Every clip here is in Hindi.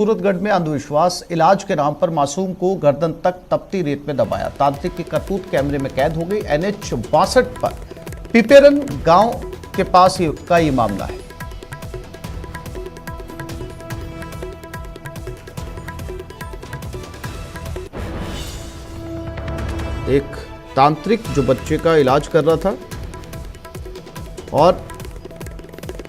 सूरतगढ़ में अंधविश्वास, इलाज के नाम पर मासूम को गर्दन तक तपती रेत में दबाया। तांत्रिक की करतूत कैमरे में कैद हो गई। NH 62 पर पिपेरन गांव के पास का ये मामला है। एक तांत्रिक जो बच्चे का इलाज कर रहा था और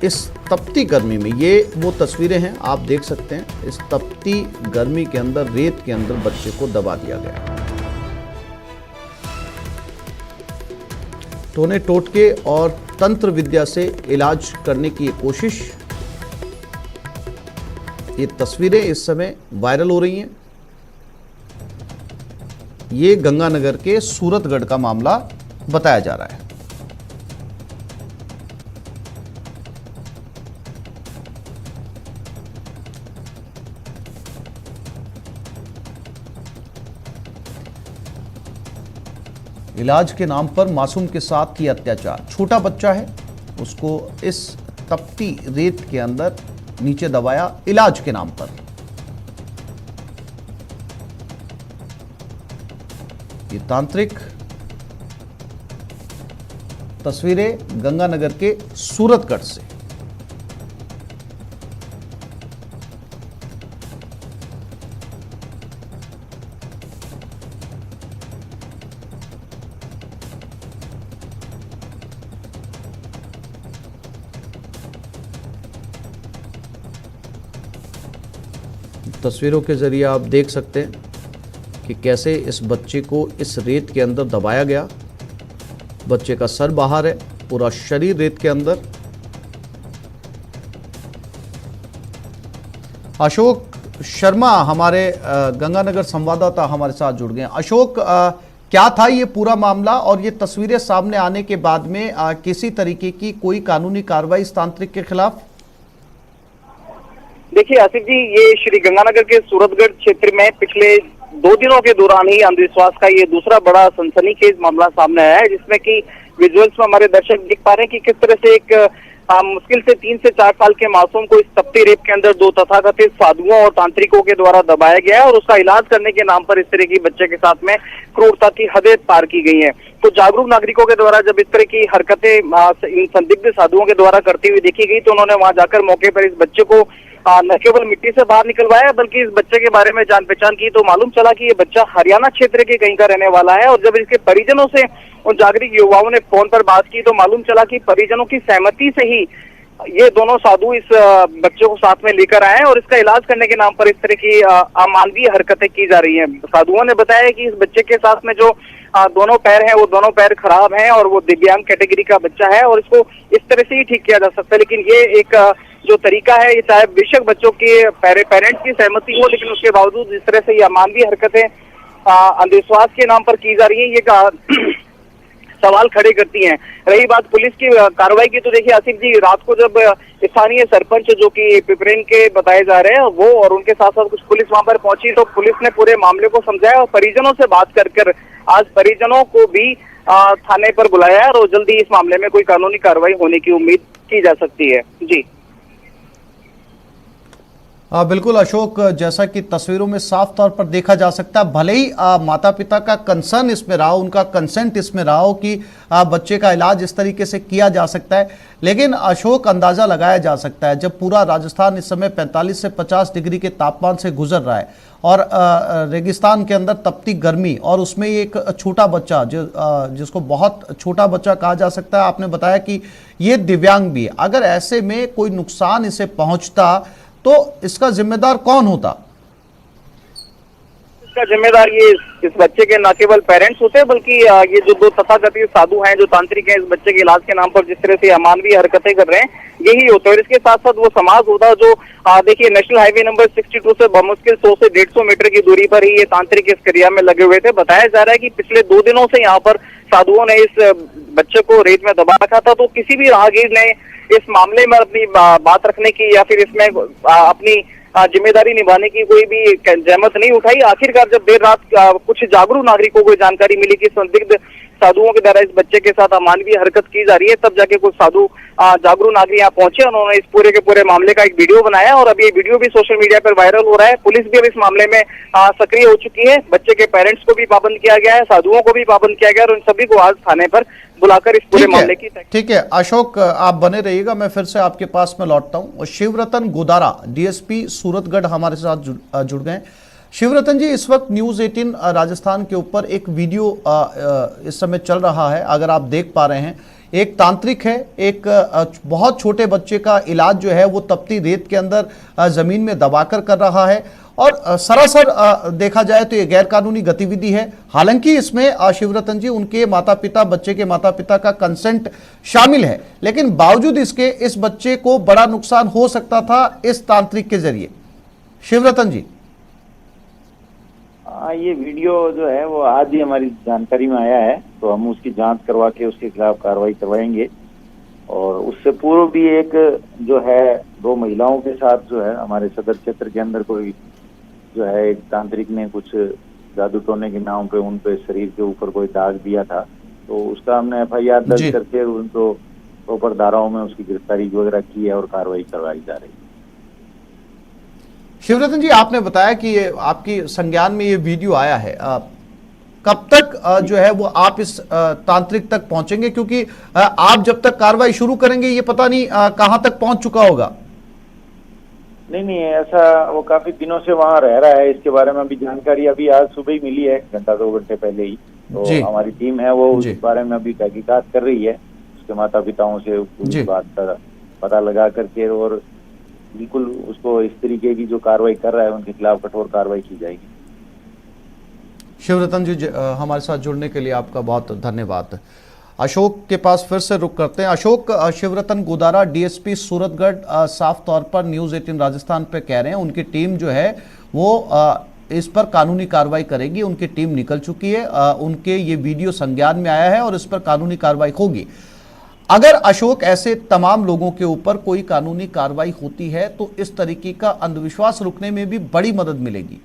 इस तपती गर्मी में, ये वो तस्वीरें हैं, आप देख सकते हैं। इस तपती गर्मी के अंदर, रेत के अंदर बच्चे को दबा दिया गया। टोने टोटके और तंत्र विद्या से इलाज करने की ये कोशिश, ये तस्वीरें इस समय वायरल हो रही हैं। ये गंगानगर के सूरतगढ़ का मामला बताया जा रहा है। इलाज के नाम पर मासूम के साथ किया अत्याचार। छोटा बच्चा है, उसको इस तपती रेत के अंदर नीचे दबाया इलाज के नाम पर। ये तांत्रिक, तस्वीरें गंगानगर के सूरतगढ़ से। तस्वीरों के जरिए आप देख सकते हैं कि कैसे इस बच्चे को इस रेत के अंदर दबाया गया। बच्चे का सर बाहर है, पूरा शरीर रेत के अंदर। अशोक शर्मा हमारे गंगानगर संवाददाता हमारे साथ जुड़ गए हैं। अशोक, क्या था ये पूरा मामला और ये तस्वीरें सामने आने के बाद में किसी तरीके की कोई कानूनी कार्रवाई इस तांत्रिक के खिलाफ? देखिए आसिफ जी, ये श्री गंगानगर के सूरतगढ़ क्षेत्र में पिछले 2 दिनों के दौरान ही अंधविश्वास का ये दूसरा बड़ा सनसनीखेज मामला सामने आया है, जिसमें कि विजुअल्स में हमारे दर्शक देख पा रहे हैं कि किस तरह से एक मुश्किल से 3 से 4 साल के मासूम को इस तपती रेत के अंदर 2 तथाकथित साधुओं और तांत्रिकों के द्वारा दबाया गया है और उसका इलाज करने के नाम पर इस तरह की बच्चे के साथ में क्रूरता की हदें पार की गई हैं। तो जागरूक नागरिकों के द्वारा जब इस तरह की हरकतें इन संदिग्ध साधुओं के द्वारा करती हुई देखी गई, तो उन्होंने वहां जाकर मौके पर इस बच्चे को न केवल मिट्टी से बाहर निकलवाया, बल्कि इस बच्चे के बारे में जान पहचान की तो मालूम चला कि ये बच्चा हरियाणा क्षेत्र के कहीं का रहने वाला है। और जब इसके परिजनों से उन जागरूक युवाओं ने फोन पर बात की तो मालूम चला कि परिजनों की सहमति से ही ये दोनों साधु इस बच्चे को साथ में लेकर आए हैं और इसका इलाज करने के नाम पर इस तरह की अमानवीय हरकतें की जा रही हैं। साधुओं ने बताया कि इस बच्चे के साथ में जो दोनों पैर हैं वो दोनों पैर खराब हैं और वो दिव्यांग कैटेगरी का बच्चा है और इसको इस तरह से ही ठीक किया जा सकता है। लेकिन ये एक जो तरीका है, ये चाहे बेशक बच्चों के पेरेंट्स की सहमति हो, लेकिन उसके बावजूद इस तरह से ये अमानवीय हरकतें अंधविश्वास के नाम पर की जा रही है, ये सवाल खड़े करती हैं। रही बात पुलिस की कार्रवाई की, तो देखिए आसिफ जी, रात को जब स्थानीय सरपंच जो कि पिपरेन के बताए जा रहे हैं वो और उनके साथ साथ कुछ पुलिस वहां पर पहुंची, तो पुलिस ने पूरे मामले को समझाया और परिजनों से बात कर आज परिजनों को भी थाने पर बुलाया है और जल्दी इस मामले में कोई कानूनी कार्रवाई होने की उम्मीद की जा सकती है। जी बिल्कुल अशोक, जैसा कि तस्वीरों में साफ तौर पर देखा जा सकता है, भले ही माता पिता का कंसर्न इसमें रहा हो, उनका कंसेंट इसमें रहा हो कि बच्चे का इलाज इस तरीके से किया जा सकता है, लेकिन अशोक अंदाज़ा लगाया जा सकता है जब पूरा राजस्थान इस समय 45 से 50 डिग्री के तापमान से गुजर रहा है और रेगिस्तान के अंदर तपती गर्मी और उसमें एक छोटा बच्चा जिसको बहुत छोटा बच्चा कहा जा सकता है, आपने बताया कि ये दिव्यांग भी है। अगर ऐसे में कोई नुकसान इसे पहुंचता तो इसका जिम्मेदार कौन होता? इसका जिम्मेदार ये इस बच्चे के न केवल पेरेंट्स होते बल्कि ये जो 2 तथाकथित साधु हैं, जो तांत्रिक हैं, इस बच्चे के इलाज के नाम पर जिस तरह से अमानवीय हरकतें कर रहे हैं, यही होता है। और इसके साथ साथ वो समाज होता जो देखिए नेशनल हाईवे नंबर 62 से बमुश्किल 100 से 150 मीटर की दूरी पर ही ये तांत्रिक इस क्रिया में लगे हुए थे। बताया जा रहा है कि पिछले 2 दिनों से यहाँ पर साधुओं ने इस बच्चे को रेत में दबा रखा था, तो किसी भी राहगीर ने इस मामले में अपनी बात रखने की या फिर इसमें अपनी जिम्मेदारी निभाने की कोई भी जहमत नहीं उठाई। आखिरकार जब देर रात कुछ जागरूक नागरिकों को जानकारी मिली कि संदिग्ध साधुओं के द्वारा इस बच्चे के साथ अमानवीय हरकत की जा रही है, तब जाके कुछ साधु जागरूक नागरिक यहाँ पहुंचे, उन्होंने इस पूरे के पूरे मामले का एक वीडियो बनाया और अब ये वीडियो भी सोशल मीडिया पर वायरल हो रहा है। पुलिस भी अब इस मामले में सक्रिय हो चुकी है। बच्चे के पेरेंट्स को भी पाबंद किया गया है, साधुओं को भी पाबंद किया गया है और उन सभी को आज थाने पर बुलाकर इस पूरे मामले की। ठीक है अशोक, आप बने रहिएगा, मैं फिर से आपके पास में लौटता हूं। शिवरतन गोदारा डीएसपी सूरतगढ़ हमारे साथ जुड़ गए। शिवरतन जी, इस वक्त न्यूज़ 18 राजस्थान के ऊपर एक वीडियो इस समय चल रहा है, अगर आप देख पा रहे हैं। एक तांत्रिक है, एक बहुत छोटे बच्चे का इलाज जो है वो तपती रेत के अंदर जमीन में दबाकर कर रहा है और सरासर देखा जाए तो ये गैर कानूनी गतिविधि है। हालांकि इसमें शिवरतन जी उनके माता पिता, बच्चे के माता पिता का कंसेंट शामिल है, लेकिन बावजूद इसके इस बच्चे को बड़ा नुकसान हो सकता था इस तांत्रिक के जरिए। शिवरतन जी, ये वीडियो जो है वो आज ही हमारी जानकारी में आया है, तो हम उसकी जांच करवा के उसके खिलाफ कार्रवाई करवाएंगे। और उससे पूर्व भी एक जो है 2 महिलाओं के साथ जो है हमारे सदर क्षेत्र के अंदर कोई जो है एक तांत्रिक ने कुछ जादू टोने के नाम पे उन पे शरीर के ऊपर कोई दाग दिया था, तो उसका हमने FIR दर्ज करके उनको प्रॉपर धाराओं में उसकी गिरफ्तारी वगैरह की है और कार्रवाई करवाई जा रही है। शिवरतन जी, आपने बताया कि ये आपकी संज्ञान में ये वीडियो आया है, कब तक जो है वो आप इस तांत्रिक तक पहुंचेंगे, क्योंकि आप जब तक कार्रवाई शुरू करेंगे ये पता नहीं कहां तक पहुंच चुका होगा। नहीं, ऐसा वो काफी दिनों से वहाँ रह रहा है, इसके बारे में अभी जानकारी अभी आज सुबह ही मिली है, 1-2 घंटे पहले ही। तो हमारी टीम है वो उस बारे में अभी तहकीकात कर रही है, उसके माता पिताओं से पूरी बात का पता लगा करके और बिल्कुल उसको इस तरीके की जो कार्रवाई कर रहा है उनके खिलाफ कठोर कार्रवाई की जाएगी। शिवरतन जी, हमारे साथ जुड़ने के लिए आपका बहुत धन्यवाद। अशोक के पास फिर से रुक करते हैं। अशोक, शिवरतन गोदारा डीएसपी सूरतगढ़ साफ तौर पर न्यूज़ 18 राजस्थान पे कह रहे हैं उनकी टीम जो है वो इस पर कानूनी कार्रवाई करेगी। उनकी टीम निकल चुकी है, उनके ये वीडियो संज्ञान में आया है और इस पर कानूनी कार्रवाई होगी। अगर अशोक ऐसे तमाम लोगों के ऊपर कोई कानूनी कार्रवाई होती है तो इस तरीके का अंधविश्वास रुकने में भी बड़ी मदद मिलेगी।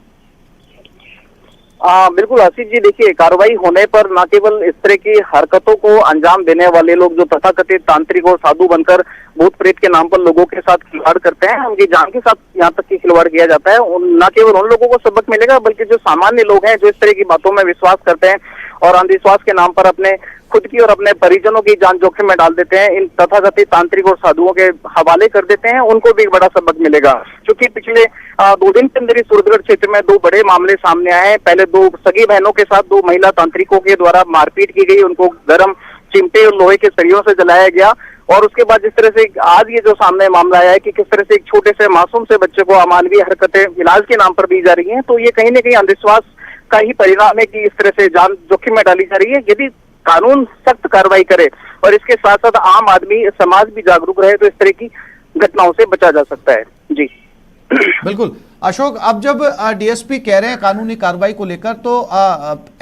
बिल्कुल आशीष जी, देखिए कार्रवाई होने पर न केवल इस तरह की हरकतों को अंजाम देने वाले लोग जो तथाकथित तांत्रिक और साधु बनकर भूत प्रेत के नाम पर लोगों के साथ खिलवाड़ करते हैं, उनकी जान के साथ यहाँ तक की खिलवाड़ किया जाता है, न केवल उन लोगों को सबक मिलेगा बल्कि जो सामान्य लोग हैं जो इस तरह की बातों में विश्वास करते हैं और अंधविश्वास के नाम पर अपने खुद की और अपने परिजनों की जान जोखिम में डाल देते हैं, इन तथाकथित तांत्रिक और साधुओं के हवाले कर देते हैं, उनको भी एक बड़ा सबक मिलेगा। क्योंकि पिछले 2 दिन के अंदर ही सूरतगढ़ क्षेत्र में 2 बड़े मामले सामने आए हैं। पहले 2 सगी बहनों के साथ 2 महिला तांत्रिकों के द्वारा मारपीट की गई, उनको गर्म चिमटे और लोहे के सरियों से जलाया गया और उसके बाद जिस तरह से आज ये जो सामने मामला आया है कि किस तरह से एक छोटे से मासूम से बच्चे को अमानवीय हरकतें इलाज के नाम पर दी जा रही हैं, तो ये कहीं न कहीं अंधविश्वास का ही परिणाम है कि इस तरह से जान जोखिम में डाली जा रही है। यदि कानून सख्त कार्रवाई करे और इसके साथ साथ आम आदमी समाज भी जागरूक रहे तो इस तरह की घटनाओं से बचा जा सकता है। जी बिल्कुल अशोक, अब जब डीएसपी कह रहे हैं कानूनी कार्रवाई को लेकर तो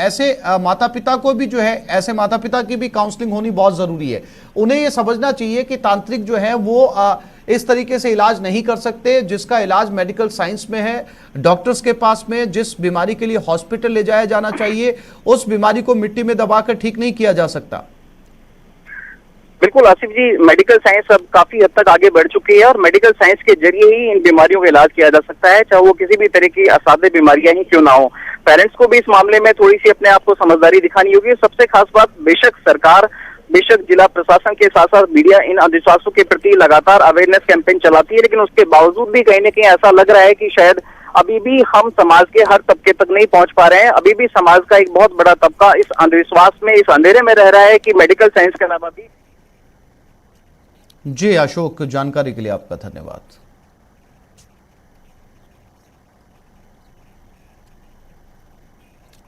ऐसे माता पिता को भी जो है, ऐसे माता पिता की भी काउंसलिंग होनी बहुत जरूरी है। उन्हें ये समझना चाहिए कि तांत्रिक जो है वो इस तरीके से इलाज नहीं कर सकते, जिसका इलाज मेडिकल साइंस में है, डॉक्टर्स के पास में, जिस बीमारी के लिए हॉस्पिटल ले जाया जाना चाहिए उस बीमारी को मिट्टी में दबाकर ठीक नहीं किया जा सकता। बिल्कुल आसिफ जी, मेडिकल साइंस अब काफी हद तक आगे बढ़ चुकी है और मेडिकल साइंस के जरिए ही इन बीमारियों का इलाज किया जा सकता है, चाहे वो किसी भी तरह की असाध्य बीमारियां ही क्यों ना हो। पेरेंट्स को भी इस मामले में थोड़ी सी अपने आप को समझदारी दिखानी होगी। सबसे खास बात, बेशक सरकार, बेशक जिला प्रशासन के साथ साथ मीडिया इन अंधविश्वासों के प्रति लगातार अवेयरनेस कैंपेन चलाती है, लेकिन उसके बावजूद भी कहीं न कहीं ऐसा लग रहा है कि शायद अभी भी हम समाज के हर तबके तक नहीं पहुंच पा रहे हैं। अभी भी समाज का एक बहुत बड़ा तबका इस अंधविश्वास में, इस अंधेरे में रह रहा है कि मेडिकल साइंस के अलावा भी। जी अशोक, जानकारी के लिए आपका धन्यवाद।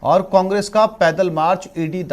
और कांग्रेस का पैदल मार्च ईडी